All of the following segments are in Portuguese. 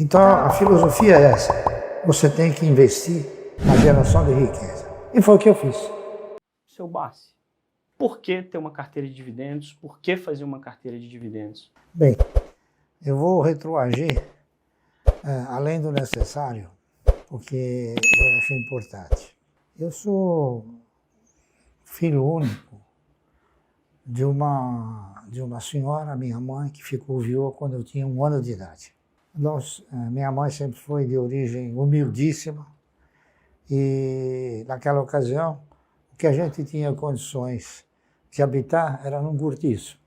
Então, a filosofia é essa. Você tem que investir na geração de riqueza. E foi o que eu fiz. Seu Bassi, por que ter uma carteira de dividendos? Por que fazer uma carteira de dividendos? Bem, eu vou retroagir além do necessário, porque eu acho importante. Eu sou filho único de uma senhora, minha mãe, que ficou viúva quando eu tinha 1 ano de idade. Minha mãe sempre foi de origem humildíssima e, naquela ocasião, o que a gente tinha condições de habitar era num cortiço.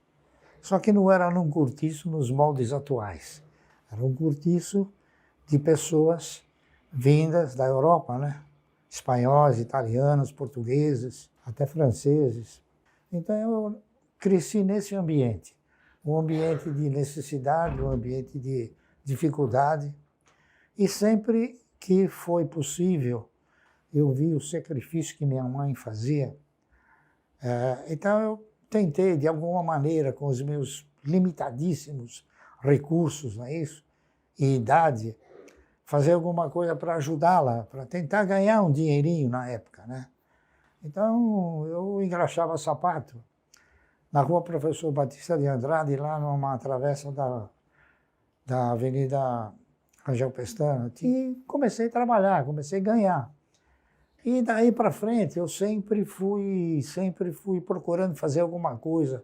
Só que não era num cortiço nos moldes atuais. Era um cortiço de pessoas vindas da Europa, né? Espanhóis, italianos, portugueses, até franceses. Então eu cresci nesse ambiente, um ambiente de necessidade, um ambiente de dificuldade. E sempre que foi possível, eu vi o sacrifício que minha mãe fazia. Então eu tentei, de alguma maneira, com os meus limitadíssimos recursos, não é isso? E idade, fazer alguma coisa para ajudá-la, para tentar ganhar um dinheirinho na época, né? Então eu engraxava sapato na rua Professor Batista de Andrade, lá numa travessa da Avenida Rangel Pestana, e comecei a trabalhar, comecei a ganhar. E daí para frente eu sempre fui procurando fazer alguma coisa.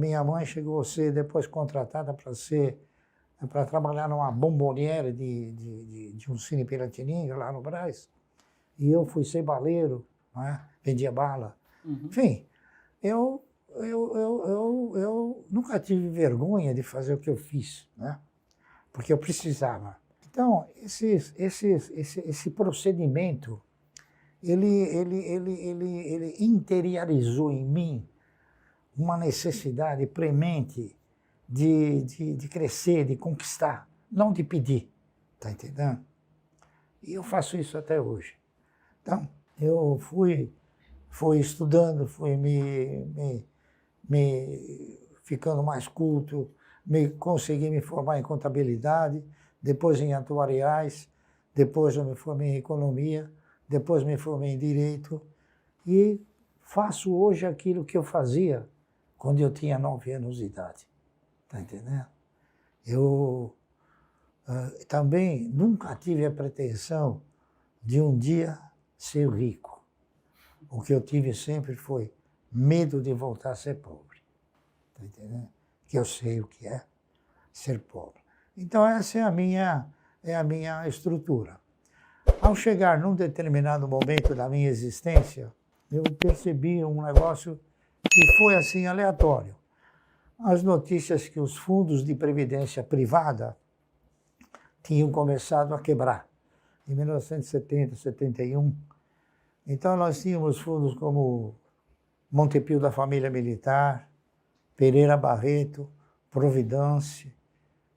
Minha mãe chegou a ser depois contratada para trabalhar numa bomboniere de um Cine Piratininga, lá no Brás. E eu fui ser baleiro, né? Vendia bala. Uhum. Enfim, eu nunca tive vergonha de fazer o que eu fiz, né? Porque eu precisava. Então, esse procedimento, ele interiorizou em mim uma necessidade premente de crescer, de conquistar, não de pedir, tá entendendo? E eu faço isso até hoje. Então, eu fui estudando, fui me ficando mais culto, consegui me formar em contabilidade, depois em atuariais, depois eu me formei em economia, depois me formei em direito e faço hoje aquilo que eu fazia quando eu tinha 9 anos de idade. Está entendendo? Eu também nunca tive a pretensão de um dia ser rico. O que eu tive sempre foi medo de voltar a ser pobre. Está entendendo? Que eu sei o que é ser pobre. Então essa é a minha estrutura. Ao chegar num determinado momento da minha existência, eu percebi um negócio que foi assim aleatório. As notícias que os fundos de previdência privada tinham começado a quebrar, em 1970, 71. Então nós tínhamos fundos como Montepio da Família Militar, Pereira Barreto, Providência,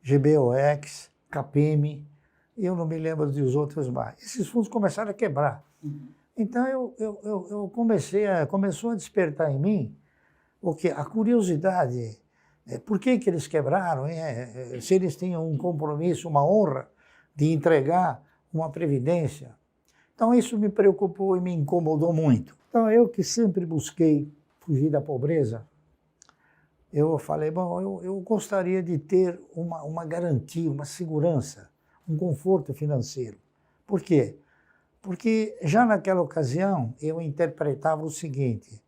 GBOX, Capem, eu não me lembro dos outros mais. Esses fundos começaram a quebrar. Uhum. Então começou a despertar em mim a curiosidade. Por que eles quebraram? Se eles tinham um compromisso, uma honra de entregar uma previdência. Então isso me preocupou e me incomodou muito. Então eu que sempre busquei fugir da pobreza, eu falei, bom, eu gostaria de ter uma garantia, uma segurança, um conforto financeiro. Por quê? Porque já naquela ocasião eu interpretava o seguinte: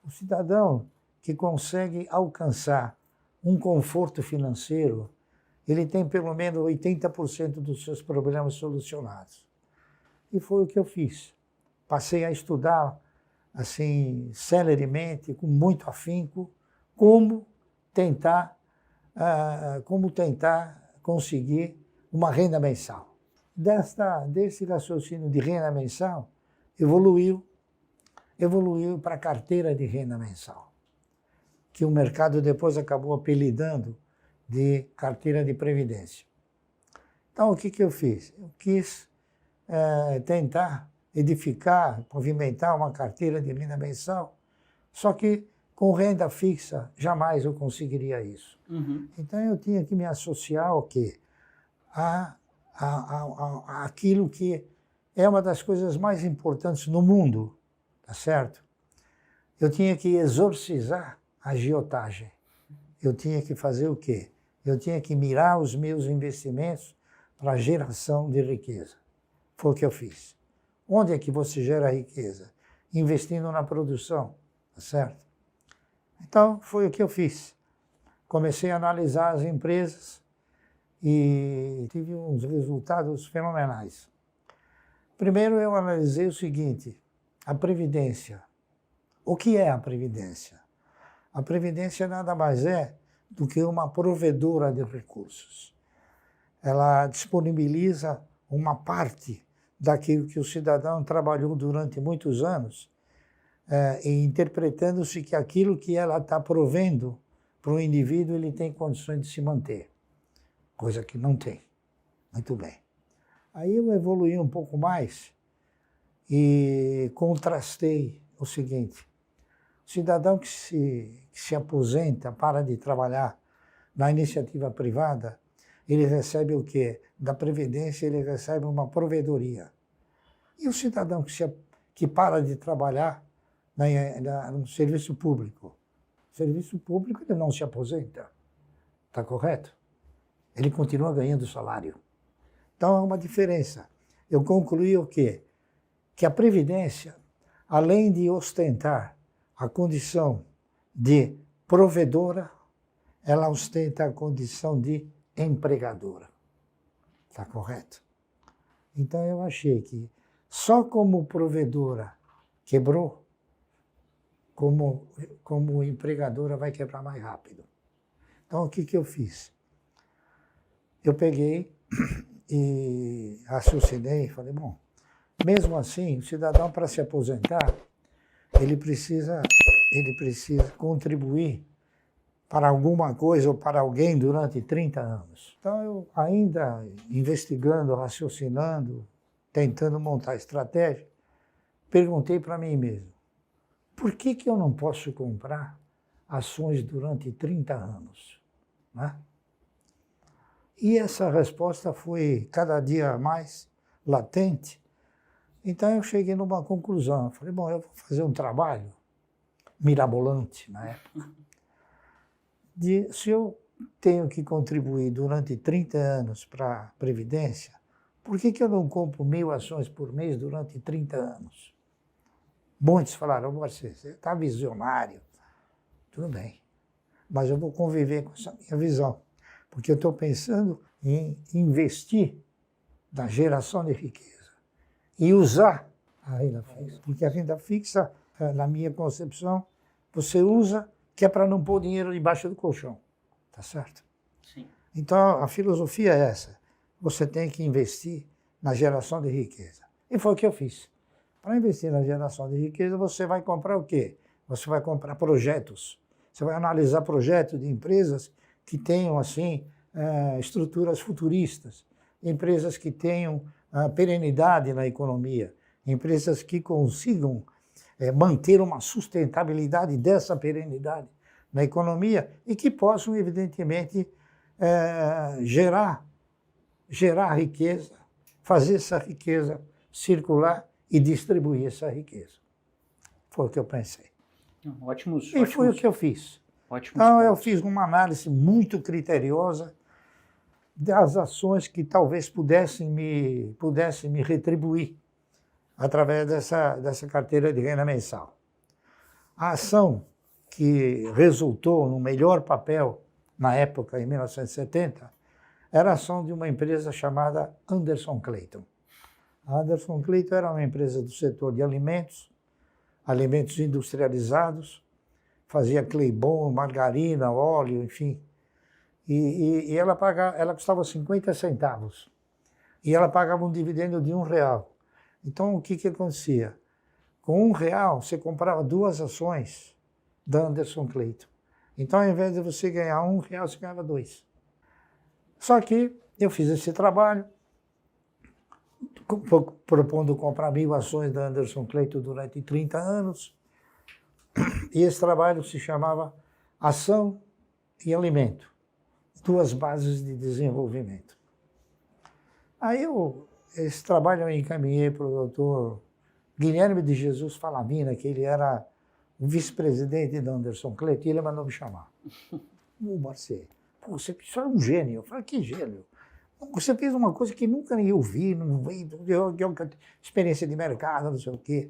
o cidadão que consegue alcançar um conforto financeiro, ele tem pelo menos 80% dos seus problemas solucionados. E foi o que eu fiz. Passei a estudar, assim, celeremente, com muito afinco, como tentar conseguir uma renda mensal. Desse raciocínio de renda mensal, evoluiu para a carteira de renda mensal, que o mercado depois acabou apelidando de carteira de previdência. Então, o que eu fiz? Eu quis tentar edificar, pavimentar uma carteira de renda mensal, só que com renda fixa jamais eu conseguiria isso. Uhum. Então, eu tinha que me associar ao quê? A aquilo que é uma das coisas mais importantes no mundo, tá certo? Eu tinha que exorcizar a agiotagem. Eu tinha que fazer o quê? Eu tinha que mirar os meus investimentos para a geração de riqueza. Foi o que eu fiz. Onde é que você gera riqueza? Investindo na produção, tá certo? Então, foi o que eu fiz. Comecei a analisar as empresas e tive uns resultados fenomenais. Primeiro, eu analisei o seguinte, a Previdência. O que é a Previdência? A Previdência nada mais é do que uma provedora de recursos. Ela disponibiliza uma parte daquilo que o cidadão trabalhou durante muitos anos, e interpretando-se que aquilo que ela está provendo para o indivíduo, ele tem condições de se manter, coisa que não tem. Muito bem. Aí eu evoluí um pouco mais e contrastei o seguinte, o cidadão que se aposenta, para de trabalhar na iniciativa privada, ele recebe o quê? Da Previdência ele recebe uma provedoria. E o cidadão que para de trabalhar no serviço público? O serviço público ele não se aposenta, está correto? Ele continua ganhando salário. Então é uma diferença. Eu concluí o quê? Que a Previdência, além de ostentar a condição de provedora, ela ostenta a condição de empregadora. Está correto? Então eu achei que só como provedora quebrou, como empregadora vai quebrar mais rápido. Então o que eu fiz? Eu peguei e raciocinei e falei, bom, mesmo assim, o cidadão para se aposentar, ele precisa contribuir para alguma coisa ou para alguém durante 30 anos. Então, eu ainda investigando, raciocinando, tentando montar estratégia, perguntei para mim mesmo, por que eu não posso comprar ações durante 30 anos? Né? E essa resposta foi cada dia mais latente. Então, eu cheguei numa conclusão. Falei, bom, eu vou fazer um trabalho mirabolante na época. Se eu tenho que contribuir durante 30 anos para a Previdência, por que eu não compro 1.000 ações por mês durante 30 anos? Muitos falaram, você está visionário. Tudo bem, mas eu vou conviver com essa minha visão, porque eu estou pensando em investir na geração de riqueza e usar a renda fixa, porque a renda fixa, na minha concepção, você usa que é para não pôr dinheiro debaixo do colchão, tá certo? Sim. Então, a filosofia é essa, você tem que investir na geração de riqueza. E foi o que eu fiz. Para investir na geração de riqueza, você vai comprar o quê? Você vai comprar projetos, você vai analisar projetos de empresas que tenham, assim, estruturas futuristas, empresas que tenham perenidade na economia, empresas que consigam manter uma sustentabilidade dessa perenidade na economia e que possam, evidentemente, gerar riqueza, fazer essa riqueza circular e distribuir essa riqueza. Foi o que eu pensei. E foi o que eu fiz. Então, eu fiz uma análise muito criteriosa das ações que talvez pudessem me retribuir através dessa carteira de renda mensal. A ação que resultou no melhor papel na época, em 1970, era a ação de uma empresa chamada Anderson Clayton. A Anderson Clayton era uma empresa do setor de alimentos industrializados, fazia Claybon, margarina, óleo, enfim. E ela custava 50 centavos. E ela pagava um dividendo de R$1. Então, o que acontecia? Com R$1, você comprava 2 ações da Anderson Clayton. Então, ao invés de você ganhar R$1, você ganhava 2. Só que eu fiz esse trabalho, propondo comprar 1.000 ações da Anderson Clayton durante 30 anos. E esse trabalho se chamava Ação e Alimento, 2 bases de desenvolvimento. Aí esse trabalho eu encaminhei para o doutor Guilherme de Jesus Falamina, que ele era o vice-presidente da Anderson Cleito, e ele mandou me chamar. Ô, Marcelo, você é um gênio. Eu falei, que gênio? Você fez uma coisa que nunca nem eu vi, não vi, experiência de mercado, não sei o quê.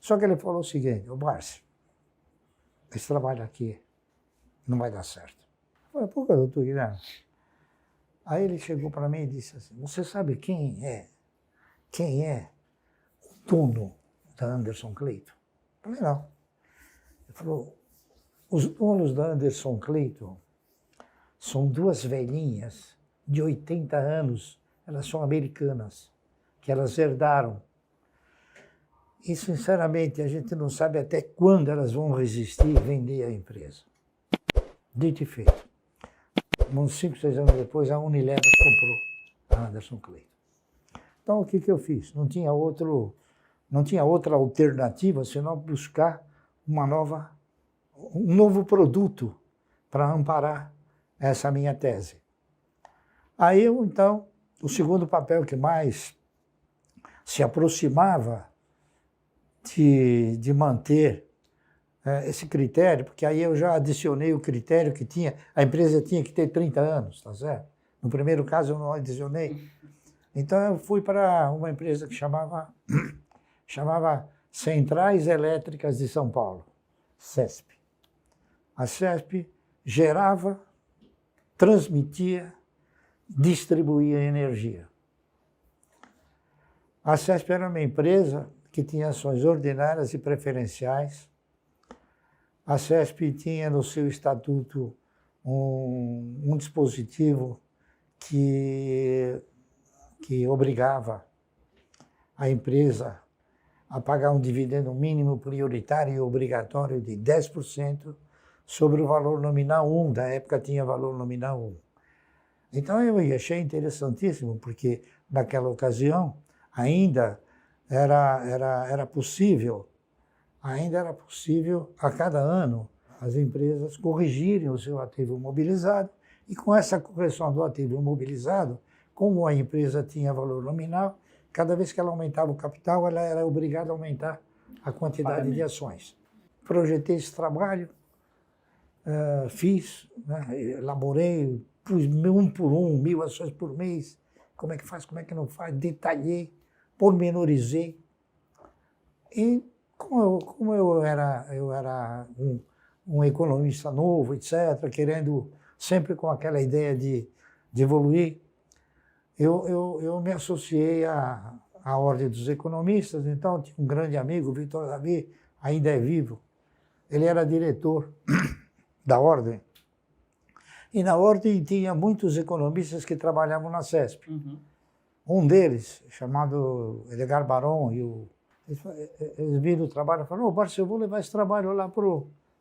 Só que ele falou o seguinte, ô Márcio, esse trabalho aqui não vai dar certo. Eu falei, por que, doutor Guilherme? Aí ele chegou para mim e disse assim, você sabe quem é o dono da Anderson Cleito? Eu falei, não. Ele falou, os donos da Anderson Cleito são duas velhinhas de 80 anos, elas são americanas, que elas herdaram. E, sinceramente, a gente não sabe até quando elas vão resistir e vender a empresa. Dito e feito. Uns 5, 6 anos depois, a Unilever comprou a Anderson Cleito. Então, o que eu fiz? Não tinha outra alternativa senão buscar um novo produto para amparar essa minha tese. Aí eu, então, o segundo papel que mais se aproximava de manter esse critério, porque aí eu já adicionei o critério que a empresa tinha que ter 30 anos, tá certo? No primeiro caso eu não adicionei. Então eu fui para uma empresa que chamava Centrais Elétricas de São Paulo, CESP. A CESP gerava, transmitia, distribuía energia. A CESP era uma empresa que tinha ações ordinárias e preferenciais. A CESP tinha no seu estatuto um dispositivo que obrigava a empresa a pagar um dividendo mínimo prioritário e obrigatório de 10% sobre o valor nominal 1, da época tinha valor nominal 1. Então eu achei interessantíssimo, porque naquela ocasião ainda era possível a cada ano as empresas corrigirem o seu ativo imobilizado, e com essa correção do ativo imobilizado, como a empresa tinha valor nominal, cada vez que ela aumentava o capital, ela era obrigada a aumentar a quantidade de ações. Projetei esse trabalho, fiz, né, elaborei, pus 1 por 1, 1000 ações por mês, como é que faz, como é que não faz, detalhei, pormenorizei. E como eu era um economista novo, etc., querendo sempre com aquela ideia de evoluir, eu me associei à Ordem dos Economistas. Então tinha um grande amigo, Vitor Davi, ainda é vivo. Ele era diretor da Ordem. E na Ordem tinha muitos economistas que trabalhavam na CESP. Uhum. Um deles, chamado Edgar Baron, eles viram o trabalho e falaram, Barça, eu vou levar esse trabalho lá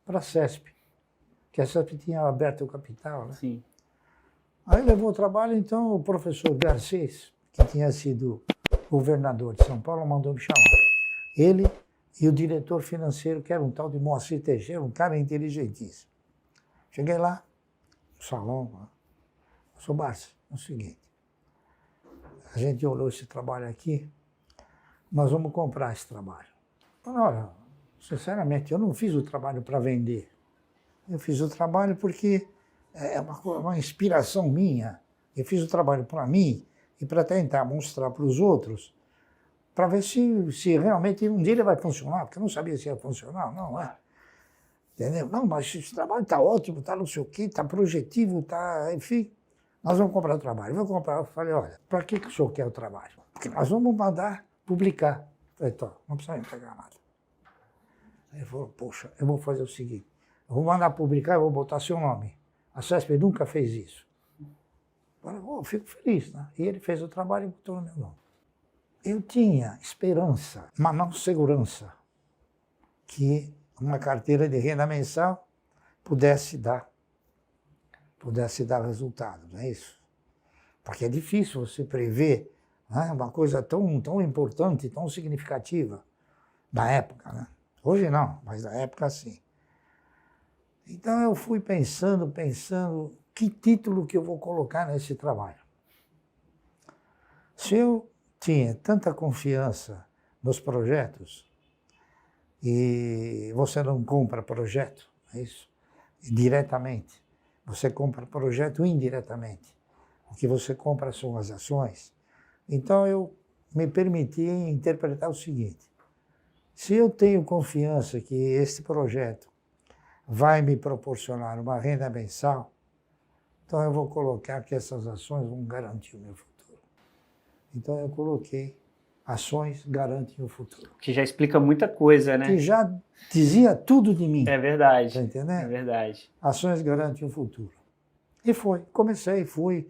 para a CESP, que a CESP tinha aberto o capital, né? Sim. Aí levou o trabalho, então o professor Garcês, que tinha sido governador de São Paulo, mandou me chamar. Ele e o diretor financeiro, que era um tal de Moacir Teixeira, um cara inteligentíssimo. Cheguei lá, no salão, sou Barça, é o seguinte, a gente olhou esse trabalho aqui, nós vamos comprar esse trabalho. Falei, olha, sinceramente, eu não fiz o trabalho para vender. Eu fiz o trabalho porque é uma inspiração minha. Eu fiz o trabalho para mim e para tentar mostrar para os outros, para ver se realmente um dia ele vai funcionar, porque eu não sabia se ia funcionar, não é? Entendeu? Não, mas esse trabalho está ótimo, está não sei o quê, está projetivo, está, enfim. Nós vamos comprar o trabalho. Vou comprar. Eu falei, olha, para que o senhor quer o trabalho? Porque nós vamos mandar publicar. Eu falei, então, não precisa entregar nada. Aí ele falou, poxa, eu vou fazer o seguinte, eu vou mandar publicar e vou botar seu nome. A CESP nunca fez isso. Eu falei, oh, fico feliz, né? E ele fez o trabalho e botou no meu nome. Eu tinha esperança, mas não segurança, que uma carteira de renda mensal pudesse dar resultado, não é isso? Porque é difícil você prever, né, uma coisa tão importante, tão significativa da época, né? Hoje não, mas na época sim. Então eu fui pensando, que título que eu vou colocar nesse trabalho. Se eu tinha tanta confiança nos projetos, e você não compra projeto, é isso? Diretamente. Você compra projeto indiretamente. O que você compra são as ações. Então eu me permiti interpretar o seguinte: se eu tenho confiança que este projeto vai me proporcionar uma renda mensal, então eu vou colocar que essas ações vão garantir o meu futuro. Então eu coloquei ações garantem o futuro. Que já explica muita coisa, né? Que já dizia tudo de mim. É verdade. Tá entendendo? É verdade. Ações garantem o futuro. E foi. Comecei, fui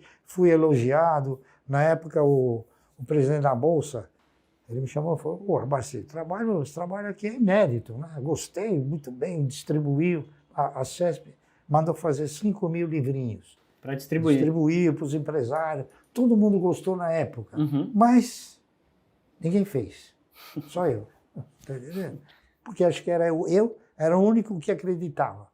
elogiado. Na época, o presidente da Bolsa, ele me chamou e falou: pô, Barci, esse trabalho aqui é inédito, né? Gostei, muito bem, distribuiu. A CESP mandou fazer 5.000 livrinhos. Para distribuir. Distribuiu para os empresários. Todo mundo gostou na época. Uhum. Mas ninguém fez. Só eu. Tá entendendo? Porque acho que eu era o único que acreditava.